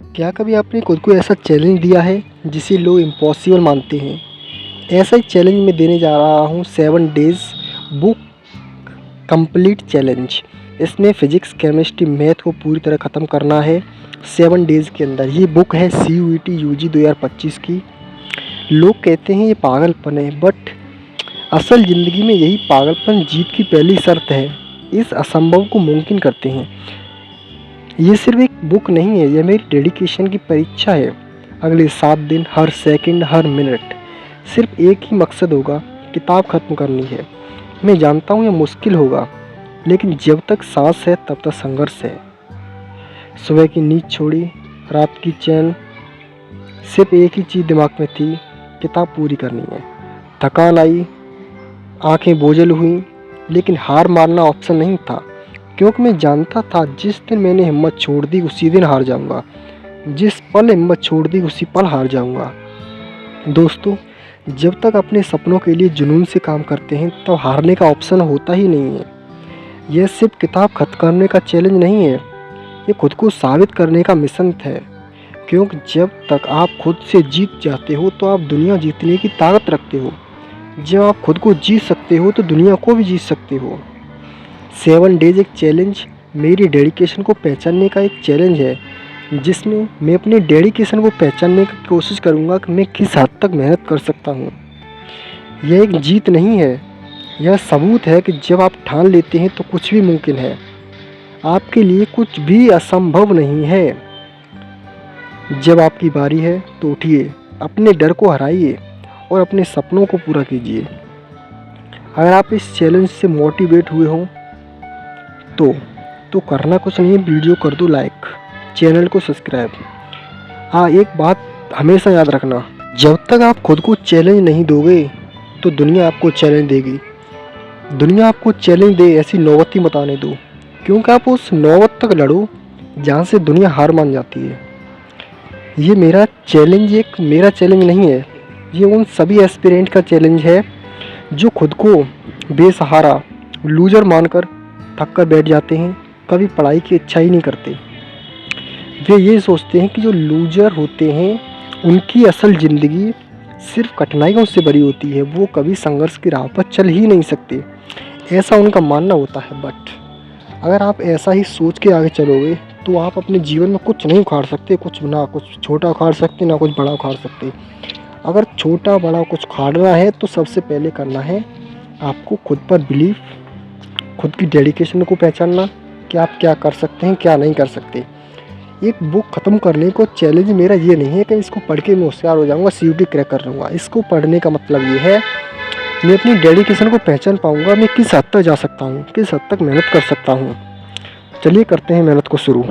क्या कभी आपने खुद को ऐसा चैलेंज दिया है जिसे लोग इम्पॉसिबल मानते हैं? ऐसा ही चैलेंज मैं देने जा रहा हूँ 7 डेज़ बुक कंप्लीट चैलेंज। इसमें फ़िज़िक्स, केमिस्ट्री, मैथ को पूरी तरह ख़त्म करना है 7 डेज़ के अंदर। ये बुक है CUET UG 2025 की। लोग कहते हैं ये पागलपन है, बट असल ज़िंदगी में यही पागलपन जीत की पहली शर्त है। इस असंभव को मुमकिन करते हैं। ये सिर्फ एक बुक नहीं है, यह मेरी डेडिकेशन की परीक्षा है। अगले 7 दिन, हर सेकंड, हर मिनट सिर्फ एक ही मकसद होगा, किताब ख़त्म करनी है। मैं जानता हूँ यह मुश्किल होगा, लेकिन जब तक सांस है तब तक संघर्ष है। सुबह की नींद छोड़ी, रात की चैन, सिर्फ एक ही चीज़ दिमाग में थी, किताब पूरी करनी है। थकान आई, आंखें बोझल हुई, लेकिन हार मानना ऑप्शन नहीं था, क्योंकि मैं जानता था जिस दिन मैंने हिम्मत छोड़ दी उसी दिन हार जाऊंगा। जिस पल हिम्मत छोड़ दी उसी पल हार जाऊंगा। दोस्तों, जब तक अपने सपनों के लिए जुनून से काम करते हैं तब हारने का ऑप्शन होता ही नहीं है। यह सिर्फ किताब खत्म करने का चैलेंज नहीं है, ये खुद को साबित करने का मिशन है। क्योंकि जब तक आप खुद से जीत जाते हो तो आप दुनिया जीतने की ताकत रखते हो। जब आप खुद को जीत सकते हो तो दुनिया को भी जीत सकते हो। 7 डेज़ एक चैलेंज मेरी डेडिकेशन को पहचानने का एक चैलेंज है, जिसमें मैं अपने डेडिकेशन को पहचानने की कोशिश करूँगा कि मैं किस हद तक मेहनत कर सकता हूँ। यह एक जीत नहीं है, यह सबूत है कि जब आप ठान लेते हैं तो कुछ भी मुमकिन है। आपके लिए कुछ भी असंभव नहीं है। जब आपकी बारी है तो उठिए, अपने डर को हराइए और अपने सपनों को पूरा कीजिए। अगर आप इस चैलेंज से मोटिवेट हुए हों तो करना कुछ नहीं है, वीडियो कर दो लाइक, चैनल को सब्सक्राइब। हाँ, एक बात हमेशा याद रखना, जब तक आप खुद को चैलेंज नहीं दोगे तो दुनिया आपको चैलेंज देगी। दुनिया आपको चैलेंज दे ऐसी नौबत ही मत आने दो, क्योंकि आप उस नौबत तक लड़ो जहाँ से दुनिया हार मान जाती है। ये मेरा चैलेंज एक मेरा चैलेंज नहीं है, ये उन सभी एस्पिरेंट का चैलेंज है जो खुद को बेसहारा, लूजर मानकर थक कर बैठ जाते हैं, कभी पढ़ाई की इच्छा ही नहीं करते। वे ये सोचते हैं कि जो लूजर होते हैं उनकी असल ज़िंदगी सिर्फ कठिनाइयों से भरी होती है, वो कभी संघर्ष की राह पर चल ही नहीं सकते, ऐसा उनका मानना होता है। बट अगर आप ऐसा ही सोच के आगे चलोगे तो आप अपने जीवन में कुछ नहीं उखाड़ सकते, कुछ छोटा उखाड़ सकते, ना कुछ बड़ा उखाड़ सकते। अगर छोटा बड़ा कुछ उखाड़ना है तो सबसे पहले करना है आपको खुद पर बिलीव, खुद की डेडिकेशन को पहचानना कि आप क्या कर सकते हैं, क्या नहीं कर सकते। एक बुक ख़त्म करने को चैलेंज मेरा ये नहीं है कि इसको पढ़ के मैं होशियार हो जाऊंगा, CUET क्रैक कर लूँगा। इसको पढ़ने का मतलब ये है मैं अपनी डेडिकेशन को पहचान पाऊंगा, मैं किस हद तक जा सकता हूँ, किस हद तक मेहनत कर सकता हूँ। चलिए करते हैं मेहनत को शुरू।